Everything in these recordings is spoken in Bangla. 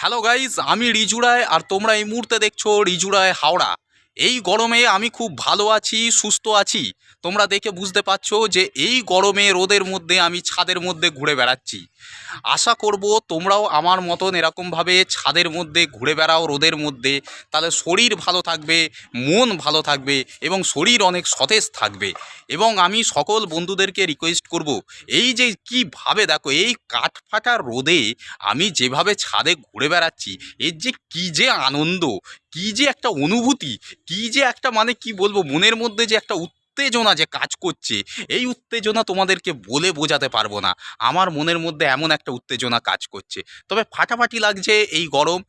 হ্যালো গাইস, আমি রিজু রায় আর তোমরা এই মুহূর্তে দেখছো রিজু রায় হাওড়া। এই গরমে আমি খুব ভালো আছি, সুস্থ আছি। তোমরা দেখে বুঝতে পারছো যে এই গরমে রোদের মধ্যে আমি ছাদের মধ্যে ঘুরে বেড়াচ্ছি। আশা করব তোমরাও আমার মতন এরকমভাবে ছাদের মধ্যে ঘুরে বেড়াও রোদের মধ্যে, তাহলে শরীর ভালো থাকবে, মন ভালো থাকবে এবং শরীর অনেক সতেজ থাকবে। এবং আমি সকল বন্ধুদেরকে রিকোয়েস্ট করব, এই যে কীভাবে দেখো এই কাঠফাটা রোদে আমি যেভাবে ছাদে ঘুরে বেড়াচ্ছি, এর যে কী যে আনন্দ, কী যে একটা অনুভূতি, কী যে একটা মানে কি বলবো, মনের মধ্যে যে একটা উত্তেজনা যে কাজ করছে, এই উত্তেজনা তোমাদেরকে বলে বোঝাতে পারবো না। আমার মনের মধ্যে এমন একটা উত্তেজনা কাজ করছে, তবে ফাটাফাটি লাগছে এই গরম।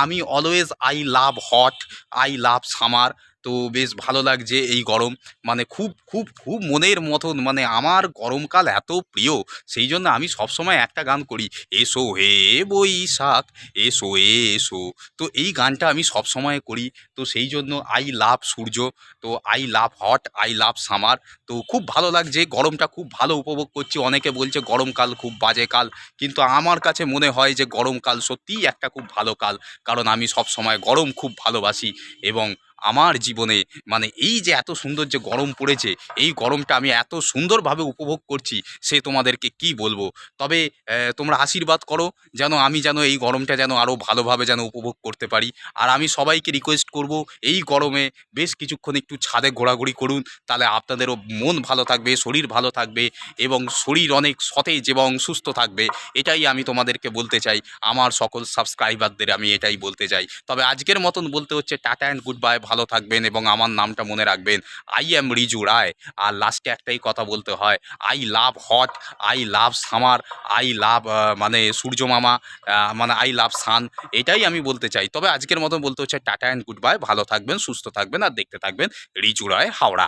আমি always I love hot, I love summer. তো বেশ ভালো লাগছে এই গরম, মানে খুব খুব খুব মনের মতন, মানে আমার গরমকাল এত প্রিয়। সেই জন্য আমি সবসময় একটা গান করি, এসো হে বৈশাখ, এসো এসো। তো এই গানটা আমি সবসময় করি। তো সেই জন্য আই লাভ সূর্য, তো I love hot, I love summer. তো খুব ভালো লাগছে, গরমটা খুব ভালো উপভোগ করছি। অনেকে বলছে গরমকাল খুব বাজে কাল, কিন্তু আমার কাছে মনে হয় যে গরমকাল সত্যিই একটা খুব ভালো কাল। কারণ আমি সবসময় গরম খুব ভালোবাসি এবং আমার জীবনে মানে এই যে এত সুন্দর যে গরম পড়েছে, এই গরমটা আমি এত সুন্দরভাবে উপভোগ করছি, সে তোমাদেরকে কি বলবো। তবে তোমরা আশীর্বাদ করো যেন আমি যেন এই গরমটা যেন আরও ভালোভাবে যেন উপভোগ করতে পারি। আর আমি সবাইকে রিকোয়েস্ট করব, এই গরমে বেশ কিছুক্ষণ একটু ছাদে ঘোরাঘুরি করুন, তাহলে আপনাদেরও মন ভালো থাকবে, শরীর ভালো থাকবে এবং শরীর অনেক সতেজ এবং সুস্থ থাকবে। এটাই আমি তোমাদেরকে বলতে চাই, আমার সকল সাবস্ক্রাইবারদের আমি এটাই বলতে চাই। তবে আজকের মতন বলতে হচ্ছে টাটা অ্যান্ড গুড বাই, ভালো থাকবেন এবং আমার নামটা মনে রাখবেন, আই অ্যাম রিজু রায়। আর লাস্টে একটাই কথা বলতে হয়, I love hot, I love summer, I love মানে সূর্য মামা, মানে আই লাভ সান। এটাই আমি বলতে চাই। তবে আজকের মতন বলতে হচ্ছে টাটা অ্যান্ড গুড বাই, ভালো থাকবেন, সুস্থ থাকবেন আর দেখতে থাকবেন রিজু রায় হাওড়া।